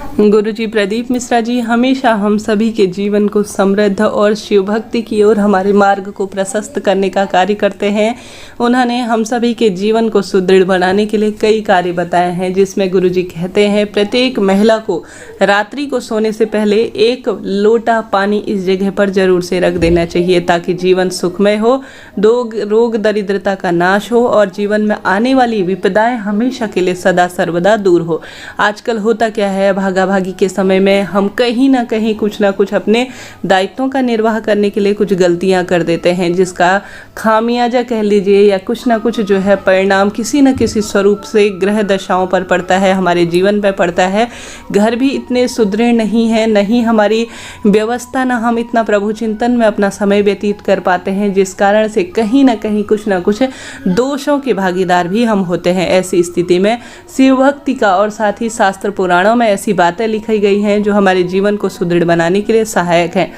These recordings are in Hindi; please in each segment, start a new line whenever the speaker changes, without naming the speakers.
गुरुजी प्रदीप मिश्रा जी हमेशा हम सभी के जीवन को समृद्ध और शिव भक्ति की ओर हमारे मार्ग को प्रशस्त करने का कार्य करते हैं। उन्होंने हम सभी के जीवन को सुदृढ़ बनाने के लिए कई कार्य बताए हैं, जिसमें गुरुजी कहते हैं प्रत्येक महिला को रात्रि को सोने से पहले एक लोटा पानी इस जगह पर जरूर से रख देना चाहिए, ताकि जीवन सुखमय हो, रोग दरिद्रता का नाश हो और जीवन में आने वाली विपदाएं हमेशा के लिए सदा सर्वदा दूर हो। आजकल होता क्या है, भागी के समय में हम कहीं ना कहीं कुछ ना कुछ अपने दायित्वों का निर्वाह करने के लिए कुछ गलतियां कर देते हैं, जिसका खामियाजा कह लीजिए या कुछ ना कुछ जो है परिणाम किसी न किसी स्वरूप से ग्रह दशाओं पर पड़ता है, हमारे जीवन पर पड़ता है। घर भी इतने सुदृढ़ नहीं है, नहीं हमारी व्यवस्था, ना हम इतना प्रभु चिंतन में अपना समय व्यतीत कर पाते हैं, जिस कारण से कहीं ना कहीं कुछ ना कुछ दोषों के भागीदार भी हम होते हैं। ऐसी स्थिति में शिव भक्ति का और साथ ही शास्त्र पुराणों में ऐसी बातें लिखी गई हैं जो हमारे जीवन को सुदृढ़ बनाने के लिए सहायक हैं।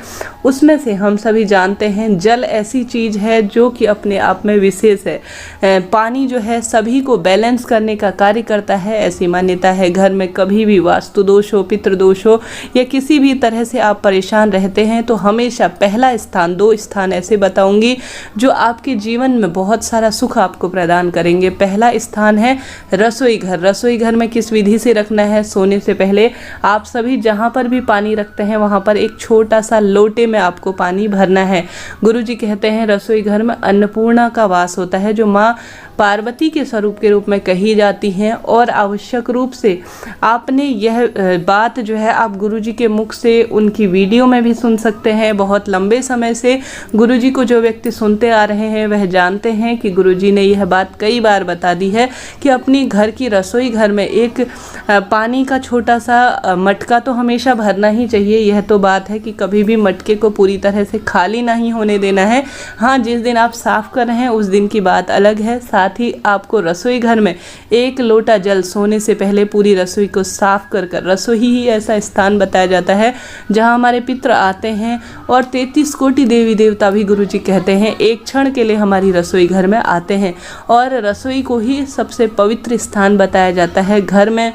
उसमें से हम सभी जानते हैं जल ऐसी चीज है जो कि अपने आप में विशेष है। पानी जो है सभी को बैलेंस करने का कार्य करता है, ऐसी मान्यता है। घर में कभी भी वास्तु दोष हो, पितृ दोष हो या किसी भी तरह से आप परेशान रहते हैं तो हमेशा पहला स्थान, 2 स्थान ऐसे बताऊंगी जो आपके जीवन में बहुत सारा सुख आपको प्रदान करेंगे। पहला स्थान है रसोई घर। रसोई घर में किस विधि से रखना है, सोने से पहले आप सभी जहाँ पर भी पानी रखते हैं वहाँ पर एक छोटा सा लोटे में आपको पानी भरना है। गुरुजी कहते हैं रसोई घर में अन्नपूर्णा का वास होता है, जो माँ पार्वती के स्वरूप के रूप में कही जाती हैं। और आवश्यक रूप से आपने यह बात जो है आप गुरुजी के मुख से उनकी वीडियो में भी सुन सकते हैं। बहुत लंबे समय से गुरुजी को जो व्यक्ति सुनते आ रहे हैं वह जानते हैं कि गुरुजी ने यह बात कई बार बता दी है कि अपनी घर की रसोई घर में एक पानी का छोटा सा मटका तो हमेशा भरना ही चाहिए। यह तो बात है कि कभी भी मटके को पूरी तरह से खाली नहीं होने देना है। हाँ, जिस दिन आप साफ कर रहे हैं उस दिन की बात अलग है। साथ ही आपको रसोई घर में 1 लोटा जल सोने से पहले पूरी रसोई को साफ कर रसोई ही ऐसा स्थान बताया जाता है जहां हमारे पितृ आते हैं और 33 कोटि देवी देवता भी गुरुजी कहते हैं एक क्षण के लिए हमारी रसोई घर में आते हैं। और रसोई को ही सबसे पवित्र स्थान बताया जाता है घर में।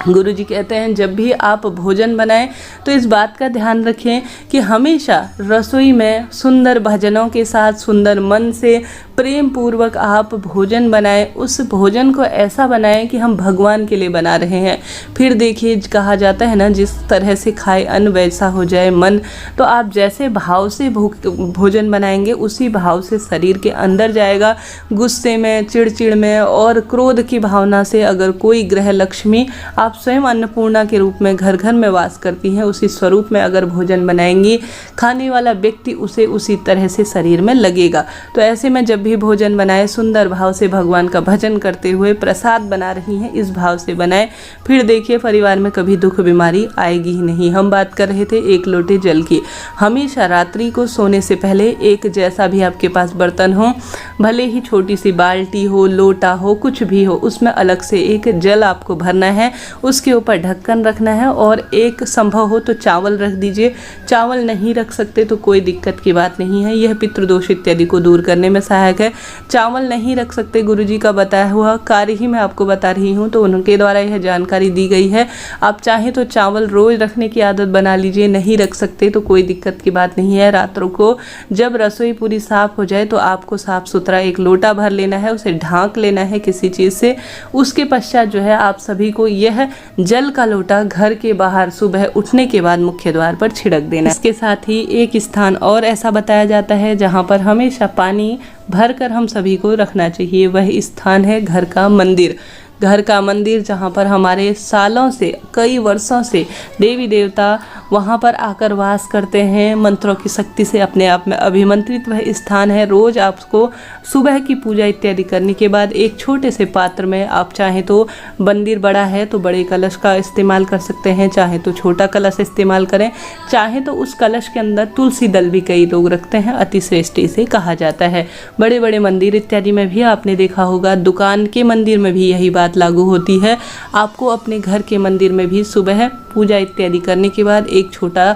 गुरुजी कहते हैं जब भी आप भोजन बनाएं तो इस बात का ध्यान रखें कि हमेशा रसोई में सुंदर भजनों के साथ, सुंदर मन से, प्रेम पूर्वक आप भोजन बनाएं। उस भोजन को ऐसा बनाएं कि हम भगवान के लिए बना रहे हैं। फिर देखिए, कहा जाता है ना, जिस तरह से खाए अन्न वैसा हो जाए मन। तो आप जैसे भाव से भोजन बनाएंगे उसी भाव से शरीर के अंदर जाएगा। गुस्से में, चिड़चिड़ में और क्रोध की भावना से अगर कोई ग्रह लक्ष्मी आप स्वयं अन्नपूर्णा के रूप में घर घर में वास करती हैं, उसी स्वरूप में अगर भोजन बनाएंगी, खाने वाला व्यक्ति उसे उसी तरह से शरीर में लगेगा। तो ऐसे में जब भी भोजन बनाए सुंदर भाव से भगवान का भजन करते हुए प्रसाद बना रही हैं, इस भाव से बनाए। फिर देखिए परिवार में कभी दुख बीमारी आएगी ही नहीं। हम बात कर रहे थे 1 लोटे जल की। हमेशा रात्रि को सोने से पहले एक जैसा भी आपके पास बर्तन हो, भले ही छोटी सी बाल्टी हो, लोटा हो, कुछ भी हो, उसमें अलग से एक जल आपको भरना है। उसके ऊपर ढक्कन रखना है और एक संभव हो तो चावल रख दीजिए। चावल नहीं रख सकते तो कोई दिक्कत की बात नहीं है, यह पितृदोष इत्यादि को दूर करने में सहायक है। चावल नहीं रख सकते, गुरुजी का बताया हुआ कार्य ही मैं आपको बता रही हूँ, तो उनके द्वारा यह जानकारी दी गई है। आप चाहें तो चावल रोज रखने की आदत बना लीजिए, नहीं रख सकते तो कोई दिक्कत की बात नहीं है। रात्रों को जब रसोई पूरी साफ हो जाए तो आपको साफ सुथरा एक लोटा भर लेना है, उसे ढांक लेना है किसी चीज़ से। उसके पश्चात जो है आप सभी को यह जल का लोटा घर के बाहर सुबह उठने के बाद मुख्य द्वार पर छिड़क देना। इसके साथ ही एक स्थान और ऐसा बताया जाता है जहां पर हमेशा पानी भरकर हम सभी को रखना चाहिए। वह स्थान है घर का मंदिर। घर का मंदिर जहाँ पर हमारे सालों से, कई वर्षों से देवी देवता वहाँ पर आकर वास करते हैं। मंत्रों की शक्ति से अपने आप में अभिमंत्रित वह स्थान है। रोज़ आपको सुबह की पूजा इत्यादि करने के बाद एक छोटे से पात्र में, आप चाहें तो मंदिर बड़ा है तो बड़े कलश का इस्तेमाल कर सकते हैं, चाहे तो छोटा कलश इस्तेमाल करें, चाहे तो उस कलश के अंदर तुलसी दल भी कई लोग रखते हैं, अति श्रेष्ठ इसे कहा जाता है। बड़े बड़े मंदिर इत्यादि में भी आपने देखा होगा, दुकान के मंदिर में भी यही बात लागू होती है। आपको अपने घर के मंदिर में भी सुबह पूजा इत्यादि करने के बाद एक छोटा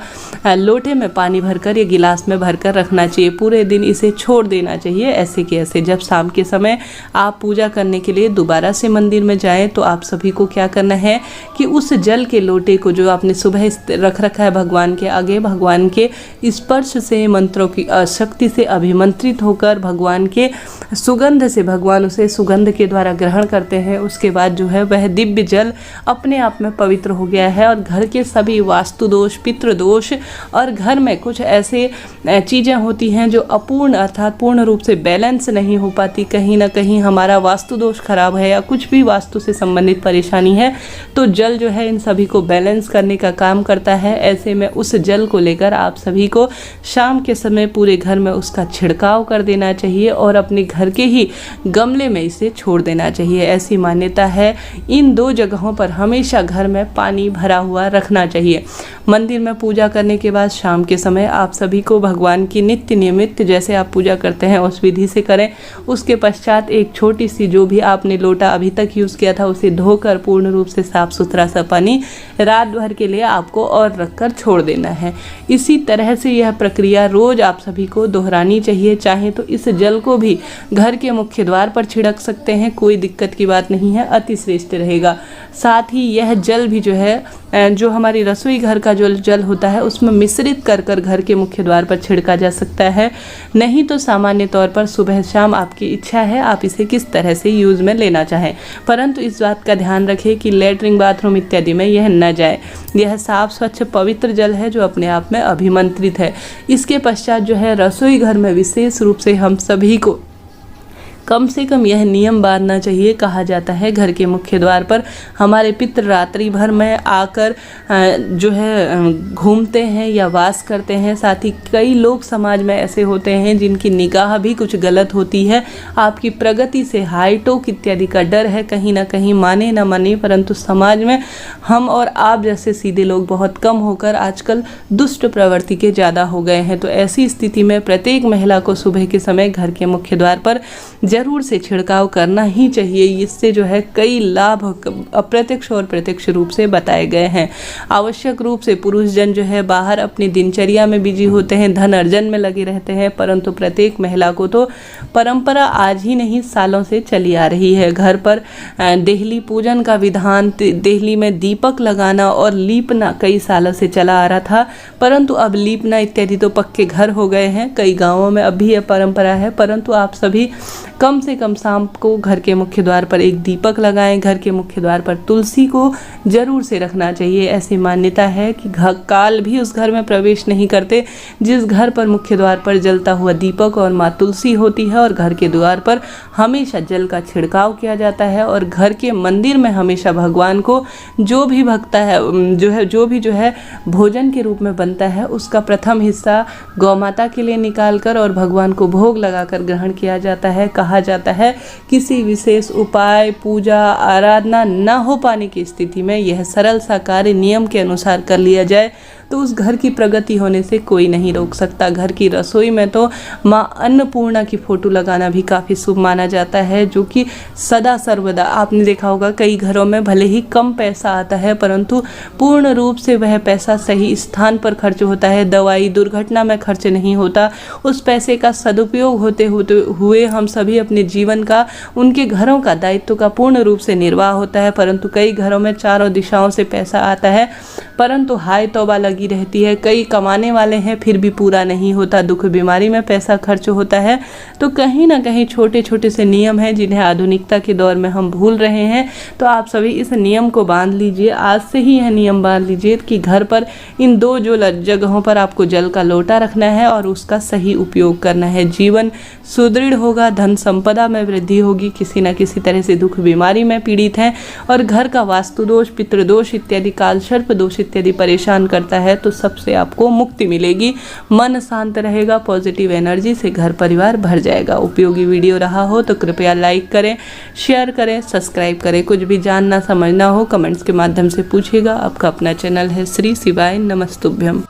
लोटे में पानी भरकर या गिलास में भरकर रखना चाहिए। पूरे दिन इसे छोड़ देना चाहिए ऐसे के ऐसे। जब शाम के समय आप पूजा करने के लिए दोबारा से मंदिर में जाएं तो आप सभी को क्या करना है कि उस जल के लोटे को जो आपने सुबह रख रखा है भगवान के आगे, भगवान के स्पर्श से, मंत्रों की शक्ति से अभिमंत्रित होकर भगवान के सुगंध से, भगवान उसे सुगंध के द्वारा ग्रहण करते हैं। उसके बाद जो है वह दिव्य जल अपने आप में पवित्र हो गया है और घर के सभी वास्तु दोष, पितृ दोष और घर में कुछ ऐसे चीज़ें होती हैं जो अपूर्ण अर्थात पूर्ण रूप से बैलेंस नहीं हो पाती, कहीं ना कहीं हमारा वास्तु दोष खराब है या कुछ भी वास्तु से संबंधित परेशानी है, तो जल जो है इन सभी को बैलेंस करने का काम करता है। ऐसे में उस जल को लेकर आप सभी को शाम के समय पूरे घर में उसका छिड़काव कर देना चाहिए और अपने घर के ही गमले में इसे छोड़ देना चाहिए। ऐसी मान्यता है। इन दो जगहों पर हमेशा घर में पानी भरा हुआ रखना चाहिए। मंदिर में पूजा करने के बाद शाम के समय आप सभी को भगवान की नित्य नियमित जैसे आप पूजा करते हैं उस विधि से करें। उसके पश्चात एक छोटी सी जो भी आपने लोटा अभी तक यूज़ किया था उसे धोकर पूर्ण रूप से साफ सुथरा सा पानी रात भर के लिए आपको और रखकर छोड़ देना है। इसी तरह से यह प्रक्रिया रोज आप सभी को दोहरानी चाहिए। चाहे तो इस जल को भी घर के मुख्य द्वार पर छिड़क सकते हैं, कोई दिक्कत की बात नहीं है, अति श्रेष्ठ रहेगा। साथ ही यह जल भी जो है जो हमारी रसोई घर का जो जल होता है उसमें मिश्रित कर कर घर के मुख्य द्वार पर छिड़का जा सकता है। नहीं तो सामान्य तौर पर सुबह शाम आपकी इच्छा है आप इसे किस तरह से यूज़ में लेना चाहें, परंतु इस बात का ध्यान रखें कि लेटरिन, बाथरूम इत्यादि में यह न जाए। यह साफ स्वच्छ पवित्र जल है जो अपने आप में अभिमंत्रित है। इसके पश्चात जो है रसोई घर में विशेष रूप से हम सभी को कम से कम यह नियम बांधना चाहिए। कहा जाता है घर के मुख्य द्वार पर हमारे पितृ रात्रि भर में आकर जो है घूमते हैं या वास करते हैं। साथ ही कई लोग समाज में ऐसे होते हैं जिनकी निगाह भी कुछ गलत होती है। आपकी प्रगति से हाईटोक इत्यादि का डर है, कहीं ना कहीं माने ना माने, परंतु समाज में हम और आप जैसे सीधे लोग बहुत कम होकर आजकल दुष्ट प्रवृत्ति के ज़्यादा हो गए हैं। तो ऐसी स्थिति में प्रत्येक महिला को सुबह के समय घर के मुख्य द्वार पर जरूर से छिड़काव करना ही चाहिए। इससे जो है कई लाभ अप्रत्यक्ष और प्रत्यक्ष रूप से बताए गए हैं। आवश्यक रूप से पुरुष जन जो है बाहर अपनी दिनचर्या में बिजी होते हैं, धन अर्जन में लगे रहते हैं, परंतु प्रत्येक महिला को तो परंपरा आज ही नहीं सालों से चली आ रही है। घर पर देहली पूजन का विधान, देहली में दीपक लगाना और लीपना कई सालों से चला आ रहा था, परंतु अब लीपना इत्यादि तो पक्के घर हो गए हैं। कई गाँवों में अब भी यह परंपरा है, परंतु आप सभी कम से कम शाम को घर के मुख्य द्वार पर एक दीपक लगाएं। घर के मुख्य द्वार पर तुलसी को जरूर से रखना चाहिए। ऐसी मान्यता है कि काल भी उस घर में प्रवेश नहीं करते जिस घर पर मुख्य द्वार पर जलता हुआ दीपक और माँ तुलसी होती है। और घर के द्वार पर हमेशा जल का छिड़काव किया जाता है और घर के मंदिर में हमेशा भगवान को जो भी भक्ता है जो भी भोजन के रूप में बनता है उसका प्रथम हिस्सा गौ माता के लिए निकाल कर और भगवान को भोग लगाकर ग्रहण किया जाता है। कहा जाता है किसी विशेष उपाय, पूजा, आराधना न हो पाने की स्थिति में यह सरल सा कार्य नियम के अनुसार कर लिया जाए तो उस घर की प्रगति होने से कोई नहीं रोक सकता। घर की रसोई में तो माँ अन्नपूर्णा की फोटो लगाना भी काफ़ी शुभ माना जाता है, जो कि सदा सर्वदा आपने देखा होगा कई घरों में भले ही कम पैसा आता है परंतु पूर्ण रूप से वह पैसा सही स्थान पर खर्च होता है, दवाई दुर्घटना में खर्च नहीं होता। उस पैसे का सदुपयोग होते हुए हम सभी अपने जीवन का, उनके घरों का दायित्व का पूर्ण रूप से निर्वाह होता है। परंतु कई घरों में चारों दिशाओं से पैसा आता है परंतु हाय तौबा लगी रहती है। कई कमाने वाले हैं फिर भी पूरा नहीं होता, दुख बीमारी में पैसा खर्च होता है। तो कहीं ना कहीं छोटे छोटे से नियम हैं जिन्हें आधुनिकता के दौर में हम भूल रहे हैं। तो आप सभी इस नियम को बांध लीजिए, आज से ही यह नियम बांध लीजिए कि घर पर इन दो जो जगहों पर आपको जल का लोटा रखना है और उसका सही उपयोग करना है। जीवन सुदृढ़ होगा, धन संपदा में वृद्धि होगी, किसी न किसी तरह से दुख बीमारी में पीड़ित हैं और घर का वास्तु दोष, पितृदोष इत्यादि, काल सर्प दोष इत्यादि परेशान करता है तो सबसे आपको मुक्ति मिलेगी। मन शांत रहेगा, पॉजिटिव एनर्जी से घर परिवार भर जाएगा। उपयोगी वीडियो रहा हो तो कृपया लाइक करें, शेयर करें, सब्सक्राइब करें। कुछ भी जानना समझना हो कमेंट्स के माध्यम से पूछिएगा। आपका अपना चैनल है श्री शिवाय नमस्तुभ्यम।